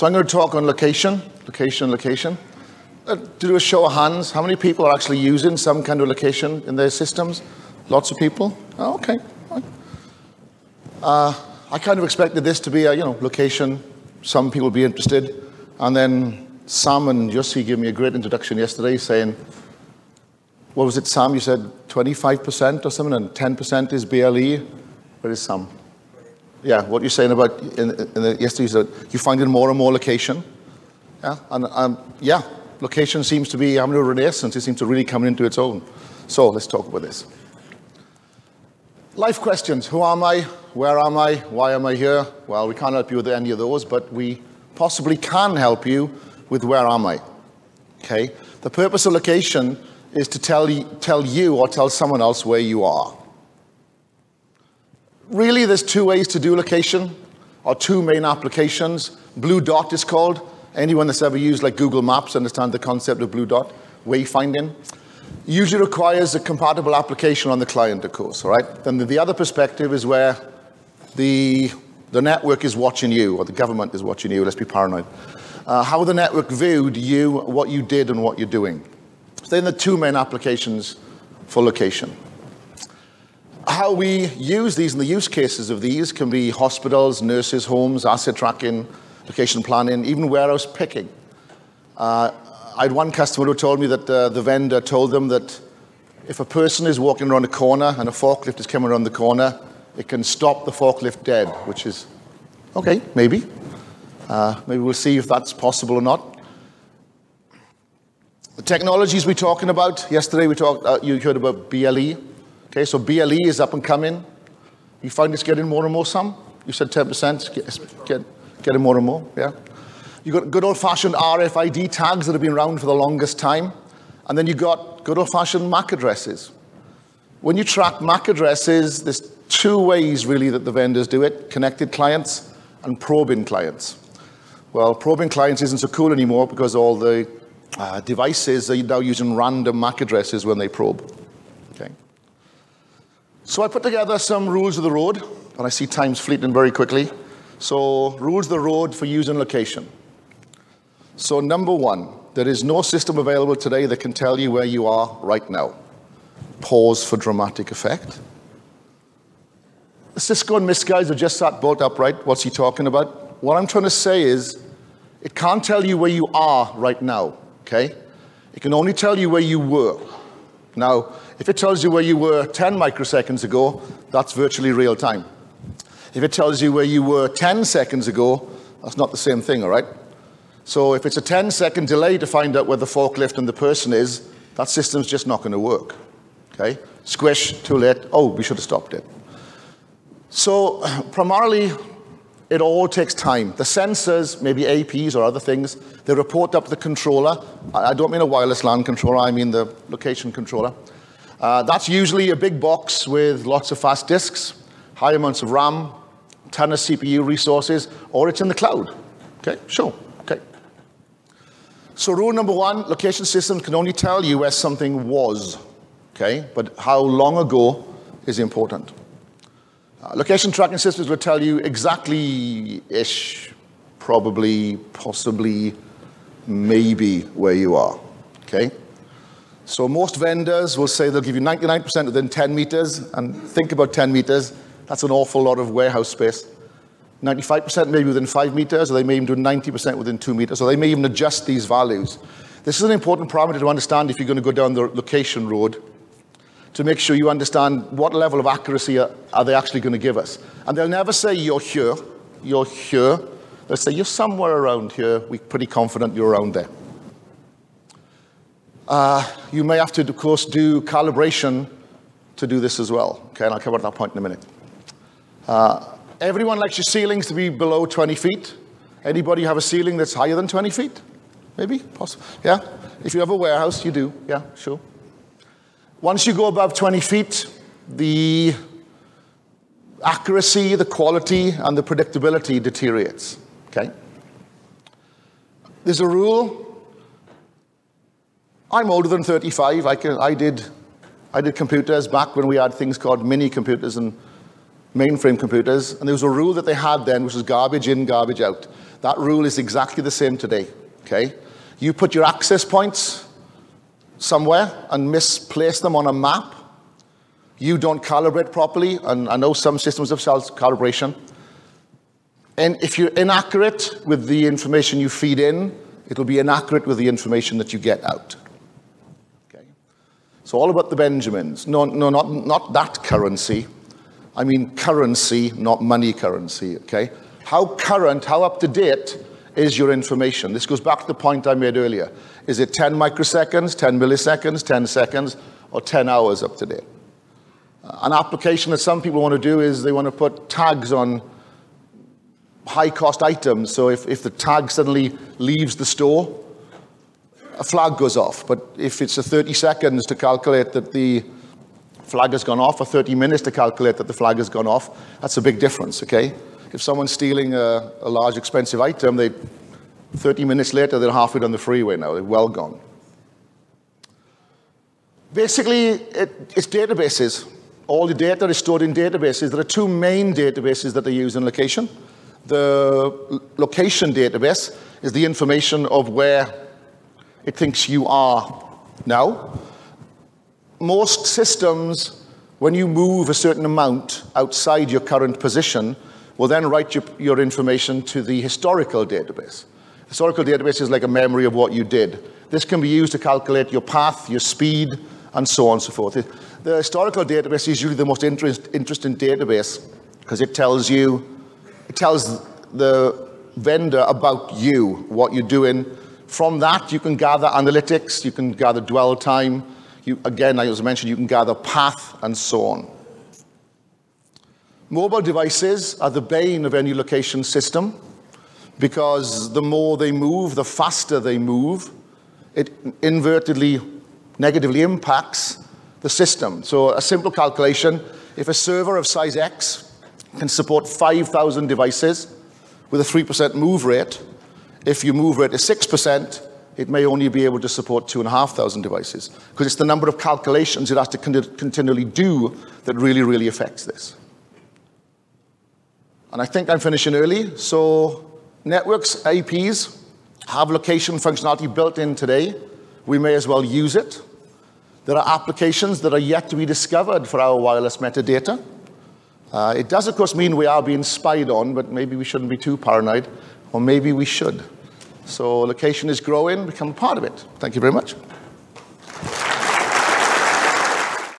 So I'm going to talk on location. To do a show of hands, how many people are actually using some kind of location in their systems? Lots of people? Oh, okay. I kind of expected this to be a, location. Some people would be interested. And then Sam and Jussi gave me a great introduction yesterday saying, what was it, Sam? You said 25% or something, and 10% is BLE. Where is Sam? Yeah, what you're saying about yesterday, you said you find it more and more location. Yeah, and location seems to be having a renaissance. It seems to really come into its own. So let's talk about this. Life questions. Who am I? Where am I? Why am I here? Well, we can't help you with any of those, but we possibly can help you with where am I. Okay? The purpose of location is to tell you or tell someone else where you are. Really, there's two ways to do location, or two main applications. Blue dot is called. Anyone that's ever used like Google Maps understands the concept of blue dot, wayfinding. Usually requires a compatible application on the client, of course, all right? Then the other perspective is where the network is watching you, or the government is watching you. Let's be paranoid. How the network viewed you, what you did, and what you're doing. So then the two main applications for location. How we use these and the use cases of these can be hospitals, nurses' homes, asset tracking, location planning, even warehouse picking. I had one customer who told me that the vendor told them that if a person is walking around a corner and a forklift is coming around the corner, it can stop the forklift dead, which is, okay, maybe. Maybe we'll see if that's possible or not. The technologies we're talking about, yesterday you heard about BLE. Okay, so BLE is up and coming. You find it's getting more and more, Sam? You said 10%, getting more and more, yeah? You've got good old-fashioned RFID tags that have been around for the longest time. And then you've got good old-fashioned MAC addresses. When you track MAC addresses, there's two ways, really, that the vendors do it: connected clients and probing clients. Well, probing clients isn't so cool anymore because all the devices are now using random MAC addresses when they probe. Okay. So I put together some rules of the road, and I see time's fleeting very quickly. So rules of the road for using location. So number one, there is no system available today that can tell you where you are right now. Pause for dramatic effect. Cisco and Miss guys have just sat bolt upright. What's he talking about? What I'm trying to say is, it can't tell you where you are right now, okay? It can only tell you where you were. Now, if it tells you where you were 10 microseconds ago, that's virtually real time. If it tells you where you were 10 seconds ago, that's not the same thing, all right? So if it's a 10-second delay to find out where the forklift and the person is, that system's just not going to work, okay? Squish, too late. Oh, we should have stopped it. So primarily, it all takes time. The sensors, maybe APs or other things, they report up to the controller. I don't mean a wireless LAN controller, I mean the location controller. That's usually a big box with lots of fast disks, high amounts of RAM, ton of CPU resources, or it's in the cloud. Okay, sure, okay. So rule number one, location systems can only tell you where something was, okay? But how long ago is important. Location tracking systems will tell you exactly-ish, probably, possibly, maybe where you are, okay? So most vendors will say they'll give you 99% within 10 meters, and think about 10 meters, that's an awful lot of warehouse space. 95% maybe within 5 meters, or they may even do 90% within 2 meters, or they may even adjust these values. This is an important parameter to understand if you're going to go down the location road, to make sure you understand what level of accuracy are they actually going to give us. And they'll never say you're here, you're here. They'll say you're somewhere around here. We're pretty confident you're around there. You may have to, of course, do calibration to do this as well. Okay, and I'll cover that point in a minute. Everyone likes your ceilings to be below 20 feet. Anybody have a ceiling that's higher than 20 feet? Maybe, possible. Yeah? If you have a warehouse, you do. Yeah, sure. Once you go above 20 feet, the accuracy, the quality, and the predictability deteriorates, okay? There's a rule. I'm older than 35. I did computers back when we had things called mini computers, and mainframe computers, and there was a rule that they had then, which was garbage in, garbage out. That rule is exactly the same today, okay? You put your access points somewhere and misplace them on a map. You don't calibrate properly, and I know some systems have self-calibration. And if you're inaccurate with the information you feed in, it'll be inaccurate with the information that you get out. Okay? So all about the Benjamins. No, not that currency. I mean currency, not money currency, okay? How current, how up to date is your information? This goes back to the point I made earlier. Is it 10 microseconds, 10 milliseconds, 10 seconds, or 10 hours up to date? An application that some people want to do is they want to put tags on high-cost items. So if the tag suddenly leaves the store, a flag goes off. But if it's 30 seconds to calculate that the flag has gone off, or 30 minutes to calculate that the flag has gone off, that's a big difference, okay? If someone's stealing a large, expensive item, 30 minutes later, they're halfway down the freeway now. They're well gone. Basically, it's databases. All the data is stored in databases. There are two main databases that they use in location. The location database is the information of where it thinks you are now. Most systems, when you move a certain amount outside your current position, will then write your information to the historical database. Historical database is like a memory of what you did. This can be used to calculate your path, your speed, and so on and so forth. The historical database is usually the most interesting database because it tells the vendor about you, what you're doing. From that, you can gather analytics, you can gather dwell time. Again, as I mentioned, you can gather path and so on. Mobile devices are the bane of any location system because the more they move, the faster they move, it inadvertently negatively impacts the system. So a simple calculation, if a server of size X can support 5,000 devices with a 3% move rate, if your move rate is 6%, it may only be able to support 2,500 devices because it's the number of calculations it has to continually do that really, really affects this. And I think I'm finishing early. So networks, APs, have location functionality built in today. We may as well use it. There are applications that are yet to be discovered for our wireless metadata. It does, of course, mean we are being spied on, but maybe we shouldn't be too paranoid, or maybe we should. So location is growing, become a part of it. Thank you very much.